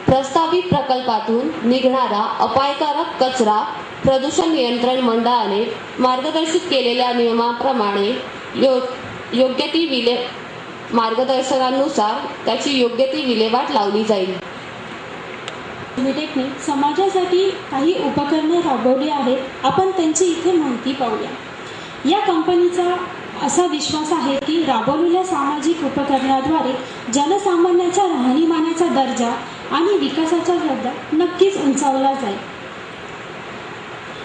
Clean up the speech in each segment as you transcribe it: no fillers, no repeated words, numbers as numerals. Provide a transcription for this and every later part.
प्रस्तावित प्रकल्पातून निघणारा अपायकारक कचरा प्रदूषण नियंत्रण मंडळाने मार्गदर्शित केलेल्या नियमाप्रमाणे योग्य ती मार्गदर्शनानुसार त्याची योग्य ती विल्हेवाट लावली जाईल. लिमिटेडने समाजासाठी काही उपकरणे राबवली आहेत. आपण त्यांची इथे माहिती पाहूया. या कंपनीचा असा विश्वास आहे की राबवलेल्या सामाजिक उपकरणाद्वारे जनसामान्याचा राहणीमानाचा दर्जा आणि विकासाचा दर्जा नक्कीच उंचावला जाईल.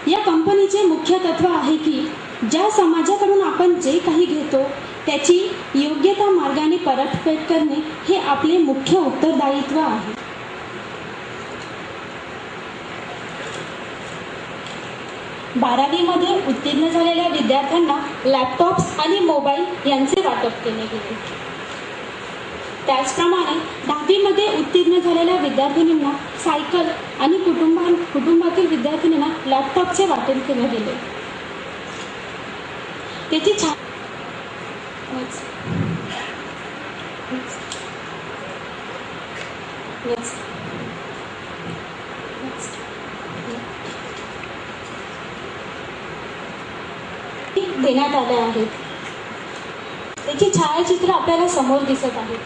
या कंपनीचे मुख्य तत्व आहे की ज्या समाजाकडून आपण जे काही घेतो त्याची योग्य त्या मार्गाने परतफेड करणे हे आपले मुख्य उत्तरदायित्व आहे. बारावीमध्ये उत्तीर्ण झालेल्या विद्यार्थ्यांना लॅपटॉप्स आणि मोबाईल यांचे वाटप केले गेले. त्याचप्रमाणे 10वीमध्ये उत्तीर्ण झालेल्या विद्यार्थिनींना सायकल आणि कुटुंबातील विद्यार्थिनींना लॅपटॉपचे वाटप केले गेले. त्याची देण्यात आले आहेत. त्याची छायाचित्र आपल्याला समोर दिसत आहेत.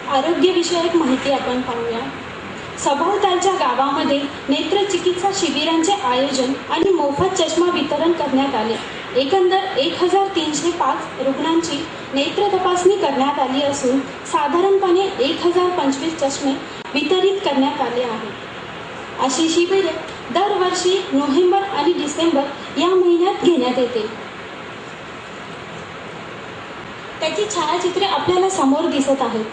आरोग्यविषयक माहिती आपण पाहूया. सभोवतालच्या गावामध्ये नेत्रचिकित्सा शिबिरांचे आयोजन आणि मोफत चष्मा वितरण करण्यात आले. एकंदर 1305 रुग्णांची नेत्र तपासणी करण्यात आली असून साधारणपणे 1025 चष्मे वितरित करण्यात आले आहेत. अशी शिबिरे दरवर्षी नोव्हेंबर आणि डिसेंबर या महिन्यात घेण्यात येते. त्याची छायाचित्रे आपल्याला समोर दिसत आहेत.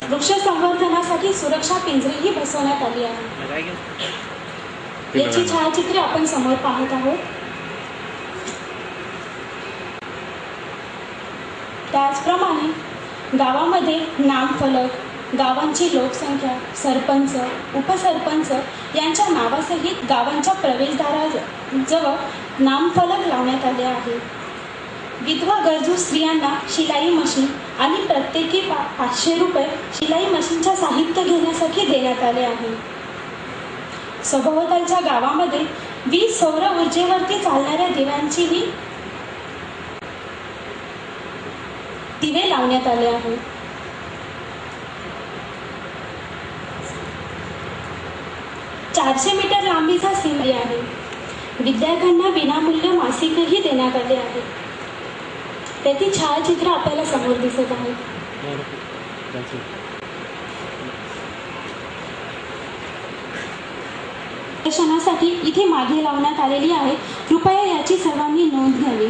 वृक्ष संवर्धनासाठी सुरक्षा पिंजरेही बसवण्यात आली आहे. याची छायाचित्रे आपण समोर पाहत आहोत. त्याचप्रमाणे गावामध्ये नामफलक, गावांची लोकसंख्या, सरपंच, उपसरपंच यांच्या नावासहित गावांच्या प्रवेशद्वाराजवळ नामफलक लावण्यात आले आहे. विधवा गरजू स्त्रियांना शिलाई मशीन आणि प्रत्येकी 500 रुपये शिलाई मशीनच्या साहित्य घेण्यासाठी देण्यात आले आहे. सभोवतालच्या गावामध्ये 20 सौर ऊर्जेवरती चालणाऱ्या दिव्यांचीही दिवे लावण्यात आले आहे. मीटर लांबीचा सिंह आहे. विद्यार्थ्यांना विनामूल्य मासिकही देण्यात आले आहे. त्याची छायाचित्र आपल्याला समोर दिसत आहे. प्रदर्शनासाठी इथे मागे लावण्यात आलेली आहे. कृपया याची सर्वांनी नोंद घ्यावी.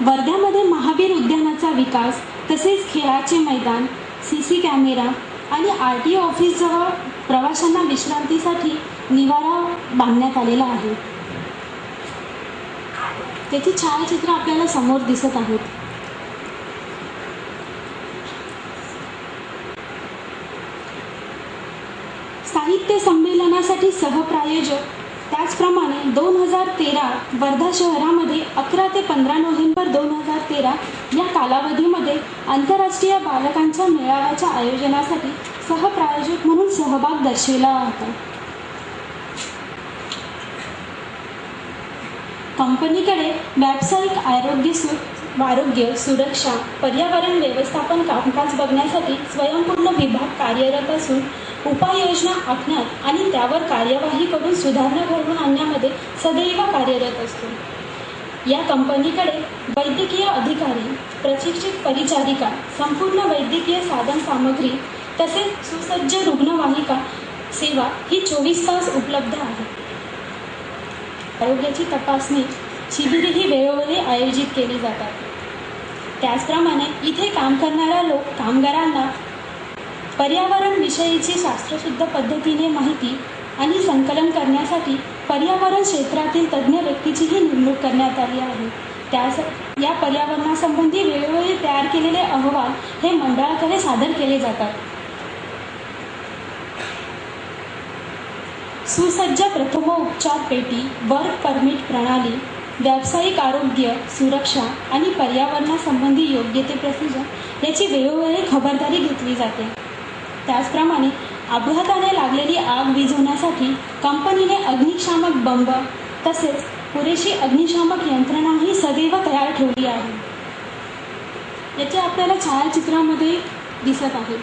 वर्ध्यामध्ये महावीर उद्यानाचा विकास, तसेच खेळाचे मैदान, CC कॅमेरा आणि RTO ऑफिसजवळ प्रवाशांना विश्रांतीसाठी निवारा बांधण्यात आलेला आहे. त्याची छायाचित्र आपल्याला समोर दिसत आहेत. साहित्य संमेलनासाठी सहप्रायोजक. त्याचप्रमाणे 2013 वर्धा शहरामध्ये 11 ते 15 नोव्हेंबर 2013 या कालावधीमध्ये आंतरराष्ट्रीय बालकांच्या मेळाव्याच्या आयोजनासाठी सहप्रायोजक म्हणून सहभाग दर्शविला होता. कंपनीकडे व्यावसायिक आरोग्य, सुरक्षा, पर्यावरण व्यवस्थापन कामकाज बघण्यासाठी स्वयंपूर्ण विभाग कार्यरत असून उपाययोजना आखण्यात आणि त्यावर कार्यवाही करून सुधारणा घडवून आणण्यामध्ये सदैव कार्यरत असतो. या कंपनीकडे वैद्यकीय अधिकारी, प्रशिक्षित परिचारिका, संपूर्ण वैद्यकीय साधन सामग्री तसेच सुसज्ज रुग्णवाहिका सेवा ही 24 तास उपलब्ध आहे. आरोग्याची तपासणी शिबिरेही वेळोवेळी आयोजित केली जातात. त्याचप्रमाणे इथे काम करणाऱ्या कामगारांना पर्यावरण विषयीची शास्त्रशुद्ध पद्धतीने माहिती आणि संकलन करण्यासाठी पर्यावरण क्षेत्रातील तज्ज्ञ व्यक्तीचीही नेमणूक करण्यात आली आहे. या पर्यावरणासंबंधी वेळोवेळी तयार केलेले अहवाल हे मंडळाकडे सादर केले जातात. सुसज्ज प्रथमोपचार पेटी, वर्क परमिट प्रणाली, व्यावसायिक आरोग्य, सुरक्षा आणि पर्यावरणासंबंधी योग्य ते प्रोसिजर याची वेळोवेळी खबरदारी घेतली जाते. त्याचप्रमाणे अपघाताने लागलेली आग विझवण्यासाठी कंपनीने अग्निशामक बंब तसेच पुरेशी अग्निशामक यंत्रणाही सदैव तयार ठेवली आहे. याचे आपल्याला छायाचित्रामध्ये दिसत आहे.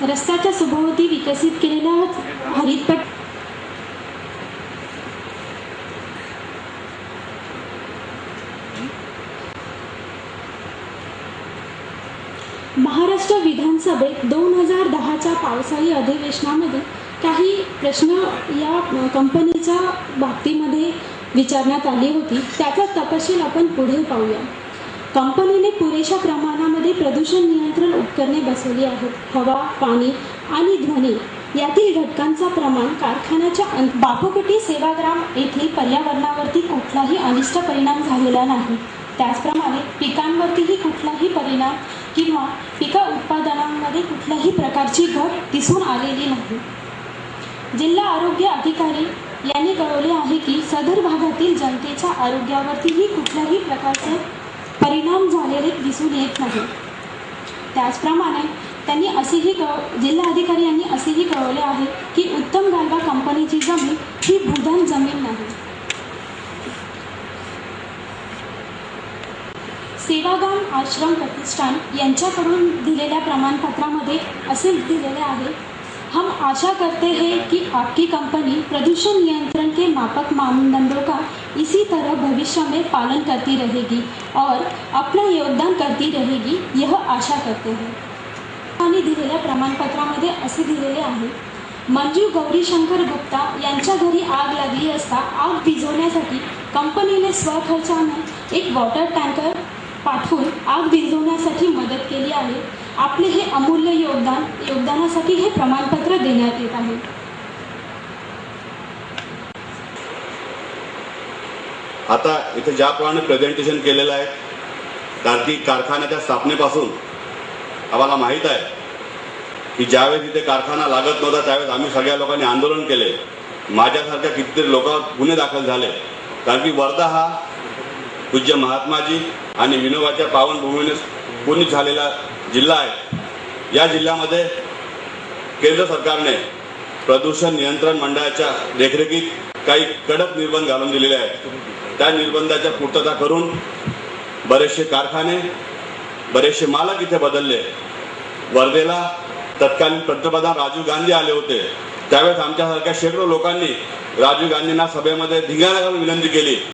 रस्त्याच्या सभोवती विकसित केलेल्या हरितपट महाराष्ट्र विधानसभेत 2010च्या पावसाळी अधिवेशनामध्ये काही प्रश्न या कंपनीच्या बाबतीमध्ये विचारण्यात आली होती. त्याचा तपशील आपण पुढे पाहूया. कंपनीने पुरेशा प्रमाणामध्ये प्रदूषण नियंत्रण उपकरणे बसवली आहेत. हवा, पाणी आणि ध्वनी यातील घटकांचा प्रमाण कारखान्याच्या बापूकुटी सेवाग्राम येथील पर्यावरणावरती कुठलाही अनिष्ट परिणाम झालेला नाही. त्याचप्रमाणे पिकांवरतीही कुठलाही परिणाम किंवा पिका उत्पादनांमध्ये कुठल्याही प्रकारची घट दिसून आलेली नाही. जिल्हा आरोग्य अधिकारी यांनी कळवले आहे की सदर भागातील जनतेच्या आरोग्यावरतीही कुठल्याही प्रकारचे परिणाम झालेले दिसून येत नाही. त्याचप्रमाणे त्यांनी जिल्हाधिकारी यांनी असेही कळवले आहे की उत्तम गालवा कंपनीची जमीन ही भूदान जमीन नाही. सेवाग्राम आश्रम प्रतिष्ठान यांच्याकडून दिलेल्या प्रमाणपत्रामध्ये असे दिलेले आहे, हम आशा करते हैं कि आपकी कंपनी प्रदूषण नियंत्रण के मापक मानदंडों का इसी तरह भविष्य में पालन करती रहेगी और अपना योगदान करती रहेगी, यह आशा करते हैं. आणि दिलेल्या प्रमाणपत्रामध्ये असे दिलेले आहे, मंजू गौरीशंकर गुप्ता यांच्या घरी आग लागली असता आग विझवण्यासाठी कंपनीने स्वखर्चाने एक वॉटर टँकर पाठवून आग विझवण्यासाठी मदत केली आहे. आपले हे अमूल्य योगदानासाठी हे प्रमाणपत्र देण्यात येत आहे. आता इथे ज्याप्रमाणे प्रेझेंटेशन केलेलं आहे, कारण की कारखान्याच्या स्थापनेपासून आम्हाला माहीत आहे की ज्यावेळेस इथे कारखाना लागत नव्हता त्यावेळेस आम्ही सगळ्या लोकांनी आंदोलन केले. माझ्यासारख्या कितीतरी लोक गुन्हे दाखल झाले, कारण की वर्धा हा पूज्य महात्माजी आणि विनोबाच्या पावनभूमीने पुनीत झालेला जिल्हा आहे. या जिल्ह्यामध्ये केंद्र सरकारने प्रदूषण नियंत्रण मंडळाच्या देखरेखीत काही कडक निर्बंध घालून दिलेले आहेत. त्या निर्बंधाच्या पूर्तता करून बरेचसे कारखाने, बरेचसे मालक इथे बदलले. वर्धेला तत्कालीन पंतप्रधान राजीव गांधी आले होते. त्यावेळेस आमच्यासारख्या शेकडो लोकांनी राजीव गांधींना सभेमध्ये धिंगाणा घालून विनंती केली